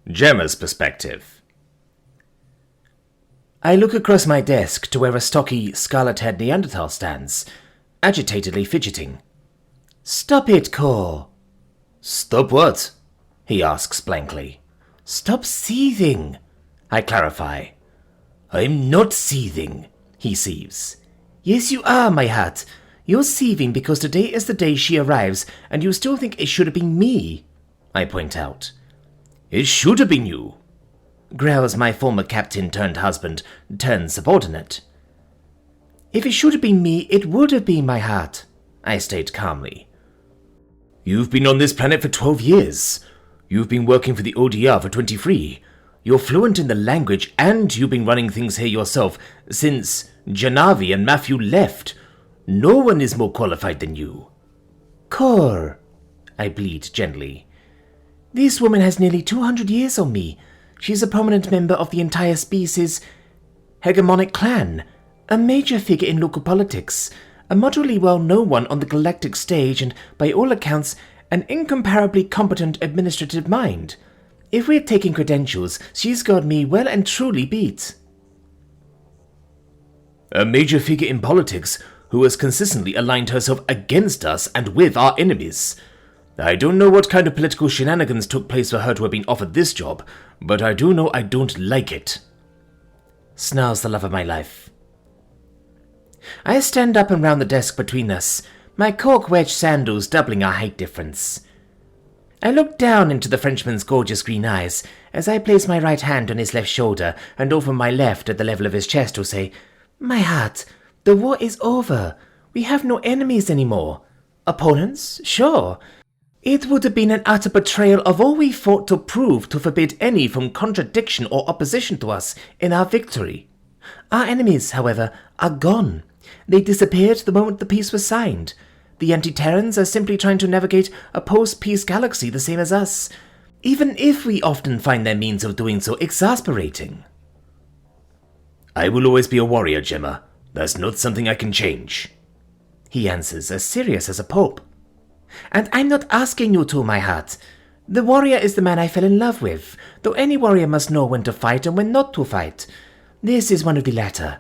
Gemma's perspective. I look across my desk to where a stocky, scarlet-haired Neanderthal stands, agitatedly fidgeting. "Stop it, Cor." Stop what? He asks blankly. "Stop seething," I clarify. "I'm not seething," he seethes. "Yes, you are, my heart. You're seething because today is the day she arrives, and you still think it should have been me," I point out. It should have been you, growls my former captain-turned-husband, turned subordinate. "If it should have been me, it would have been, my heart," I state calmly. You've been on this planet for 12 years. You've been working for the ODR for 23. You're fluent in the language, and you've been running things here yourself since Janavi and Matthew left. No one is more qualified than you. "Cor," I bleat gently. "This woman has nearly 200 years on me. She's a prominent member of the entire species' hegemonic clan, a major figure in local politics, a moderately well-known one on the galactic stage, and, by all accounts, an incomparably competent administrative mind. If we're taking credentials, she's got me well and truly beat." A major figure in politics who has consistently aligned herself against us and with our enemies. I don't know what kind of political shenanigans took place for her to have been offered this job, but I do know I don't like it. Snarls the love of my life. I stand up and round the desk between us, my cork-wedged sandals doubling our height difference. I look down into the Frenchman's gorgeous green eyes as I place my right hand on his left shoulder and over my left at the level of his chest to say, "My heart, the war is over. We have no enemies anymore. Opponents? Sure. It would have been an utter betrayal of all we fought to prove to forbid any from contradiction or opposition to us in our victory. Our enemies, however, are gone. They disappeared the moment the peace was signed. The anti-Terrans are simply trying to navigate a post-peace galaxy the same as us, even if we often find their means of doing so exasperating." "I will always be a warrior, Gemma. That's not something I can change," he answers, as serious as a pope. "And I'm not asking you to, my heart. The warrior is the man I fell in love with, though any warrior must know when to fight and when not to fight. This is one of the latter.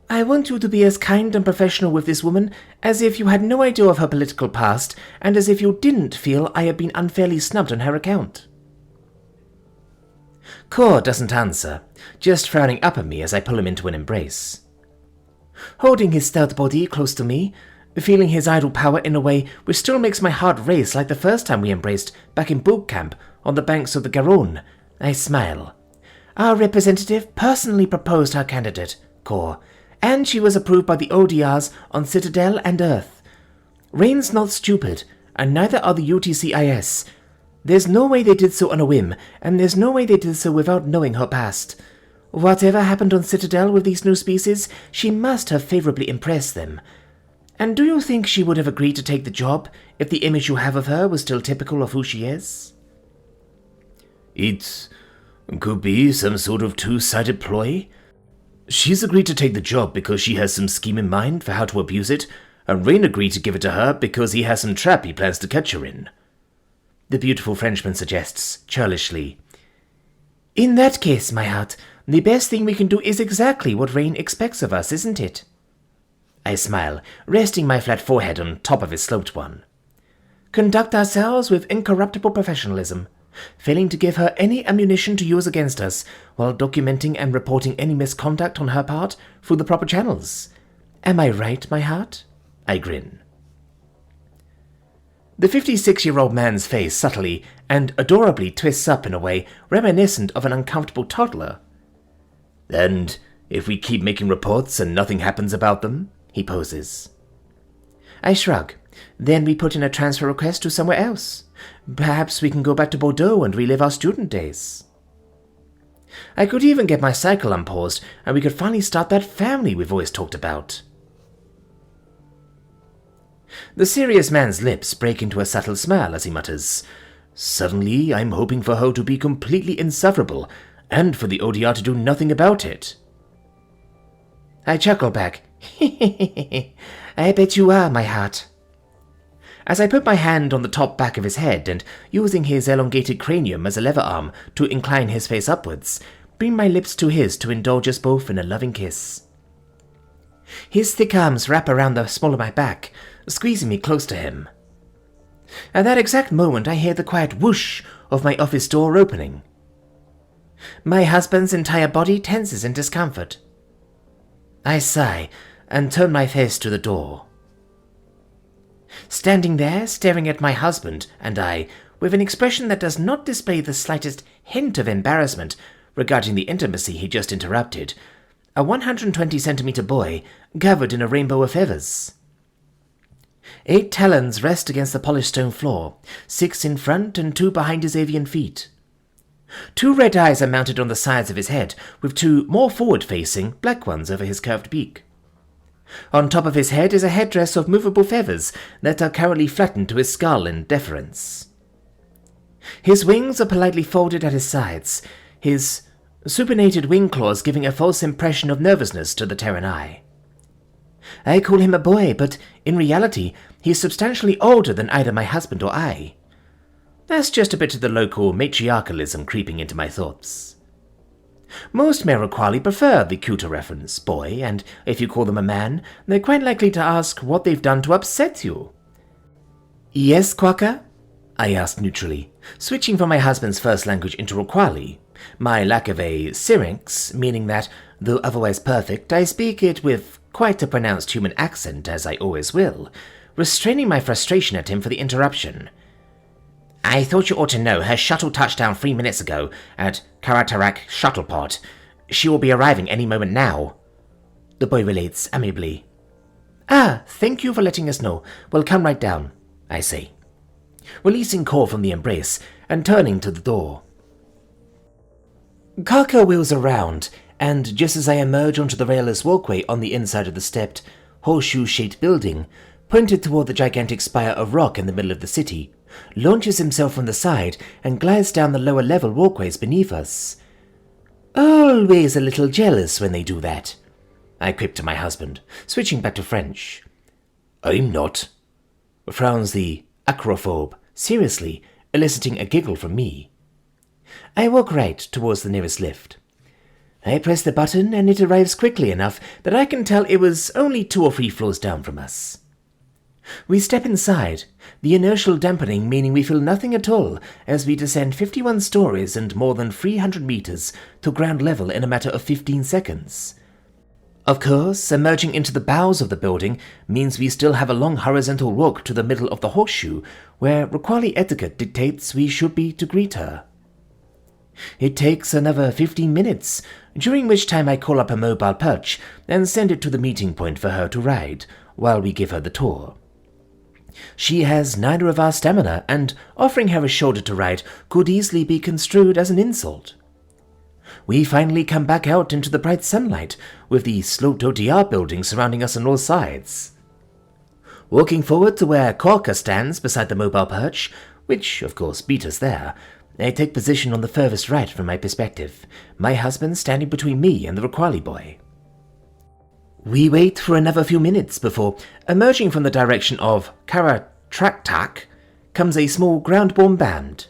I want you to be as kind and professional with this woman as if you had no idea of her political past, and as if you didn't feel I had been unfairly snubbed on her account." Cor doesn't answer, just frowning up at me as I pull him into an embrace. Holding his stout body close to me, feeling his idle power in a way which still makes my heart race like the first time we embraced back in boot camp on the banks of the Garonne, I smile. Our representative personally proposed her candidate, Cor, and she was approved by the ODRs on Citadel and Earth. Rain's not stupid, and neither are the UTCIS. There's no way they did so on a whim, and there's no way they did so without knowing her past. Whatever happened on Citadel with these new species, she must have favorably impressed them. And do you think she would have agreed to take the job if the image you have of her was still typical of who she is? It could be some sort of two-sided ploy. She's agreed to take the job because she has some scheme in mind for how to abuse it, and Rain agreed to give it to her because he has some trap he plans to catch her in. The beautiful Frenchman suggests, churlishly. In that case, my heart, the best thing we can do is exactly what Rain expects of us, isn't it? I smile, resting my flat forehead on top of his sloped one. Conduct ourselves with incorruptible professionalism, failing to give her any ammunition to use against us, while documenting and reporting any misconduct on her part through the proper channels. Am I right, my heart? I grin. The 56-year-old man's face subtly and adorably twists up in a way reminiscent of an uncomfortable toddler. And if we keep making reports and nothing happens about them? He poses. I shrug. Then we put in a transfer request to somewhere else. Perhaps we can go back to Bordeaux and relive our student days. I could even get my cycle unpaused, and we could finally start that family we've always talked about. The serious man's lips break into a subtle smile as he mutters, "Suddenly I'm hoping for her to be completely insufferable, and for the ODR to do nothing about it." I chuckle back. I bet you are, my heart. as I put my hand on the top back of his head and, using his elongated cranium as a lever arm to incline his face upwards, bring my lips to his to indulge us both in a loving kiss. His thick arms wrap around the small of my back, squeezing me close to him. At that exact moment I hear the quiet whoosh of my office door opening. My husband's entire body tenses in discomfort. I sigh and turn my face to the door. Standing there, staring at my husband and I, with an expression that does not display the slightest hint of embarrassment regarding the intimacy he just interrupted, a 120-centimeter boy covered in a rainbow of feathers. 8 talons rest against the polished stone floor, 6 in front and 2 behind his avian feet. 2 red eyes are mounted on the sides of his head, with 2 more forward-facing black ones over his curved beak. On top of his head is a headdress of movable feathers that are currently flattened to his skull in deference. His wings are politely folded at his sides, his supinated wing claws giving a false impression of nervousness to the Terran eye. I call him a boy, but in reality he is substantially older than either my husband or I. That's just a bit of the local matriarchalism creeping into my thoughts. Most male Quali prefer the cuter reference, boy, and if you call them a man, they're quite likely to ask what they've done to upset you. Yes, Quokka? I asked neutrally, switching from my husband's first language into Roquali, my lack of a syrinx meaning that, though otherwise perfect, I speak it with quite a pronounced human accent, as I always will, restraining my frustration at him for the interruption. I thought you ought to know her shuttle touched down 3 minutes ago at Karatarak Shuttlepod. She will be arriving any moment now. The boy relates amiably. Ah, thank you for letting us know. We'll come right down, I say, releasing Cor from the embrace and turning to the door. Karka wheels around, and just as I emerge onto the railless walkway on the inside of the stepped, horseshoe-shaped building, pointed toward the gigantic spire of rock in the middle of the city, launches himself from the side and glides down the lower level walkways beneath us. Always a little jealous when they do that, I quip to my husband, switching back to French. I'm not, frowns the acrophobe, seriously, eliciting a giggle from me. I walk right towards the nearest lift. I press the button and it arrives quickly enough that I can tell it was only 2 or 3 floors down from us. We step inside, the inertial dampening meaning we feel nothing at all as we descend 51 stories and more than 300 meters to ground level in a matter of 15 seconds. Of course, emerging into the bowels of the building means we still have a long horizontal walk to the middle of the horseshoe where Roquali etiquette dictates we should be to greet her. It takes another 15 minutes, during which time I call up a mobile perch and send it to the meeting point for her to ride, while we give her the tour. She has neither of our stamina, and offering her a shoulder to ride could easily be construed as an insult. We finally come back out into the bright sunlight, with the sloped ODR buildings surrounding us on all sides. Walking forward to where Korka stands beside the mobile perch, which of course beat us there, I take position on the furthest right from my perspective, my husband standing between me and the Roquali boy. We wait for another few minutes before, emerging from the direction of Karatraktak, comes a small ground-borne band.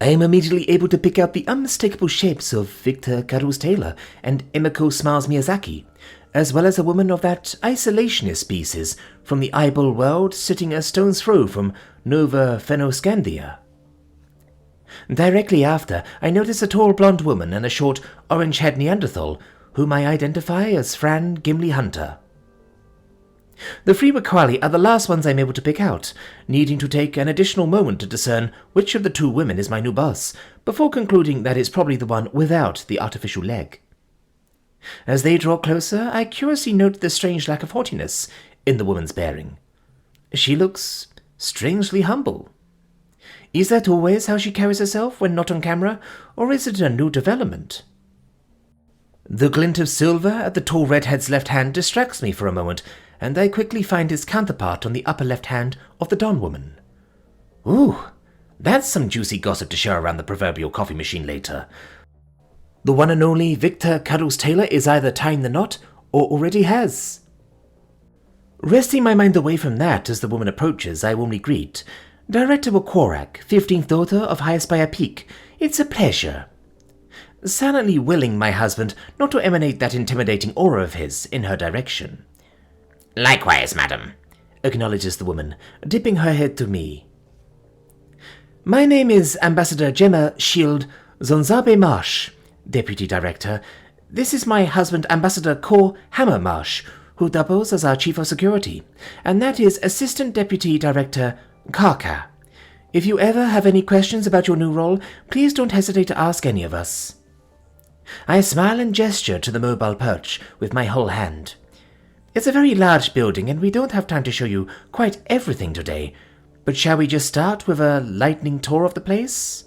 I am immediately able to pick out the unmistakable shapes of Victor Carlos Taylor and Emiko Smiles Miyazaki, as well as a woman of that isolationist species from the eyeball world sitting a stone's throw from Nova Phenoscandia. Directly after, I notice a tall blonde woman and a short, orange-haired Neanderthal, whom I identify as Fran Gimli Hunter. The 3 Roquali are the last ones I'm able to pick out, needing to take an additional moment to discern which of the 2 women is my new boss, before concluding that it's probably the one without the artificial leg. As they draw closer, I curiously note the strange lack of haughtiness in the woman's bearing. She looks strangely humble. Is that always how she carries herself when not on camera, or is it a new development? The glint of silver at the tall redhead's left hand distracts me for a moment, and I quickly find its counterpart on the upper left hand of the Dawn woman. Ooh, that's some juicy gossip to share around the proverbial coffee machine later. The one and only Victor Carlos Taylor is either tying the knot, or already has. Resting my mind away from that as the woman approaches, I warmly greet. Director Wakorak, 15th daughter of HFY Peak. It's a pleasure. Silently willing my husband not to emanate that intimidating aura of his in her direction. Likewise, madam, acknowledges the woman, dipping her head to me. My name is Ambassador Gemma Shield Zonzabe Marsh, Deputy Director. This is my husband, Ambassador Ko Hammer Marsh, who doubles as our Chief of Security, and that is Assistant Deputy Director Karka. If you ever have any questions about your new role, please don't hesitate to ask any of us. I smile and gesture to the mobile perch with my whole hand. It's a very large building, and we don't have time to show you quite everything today, but shall we just start with a lightning tour of the place?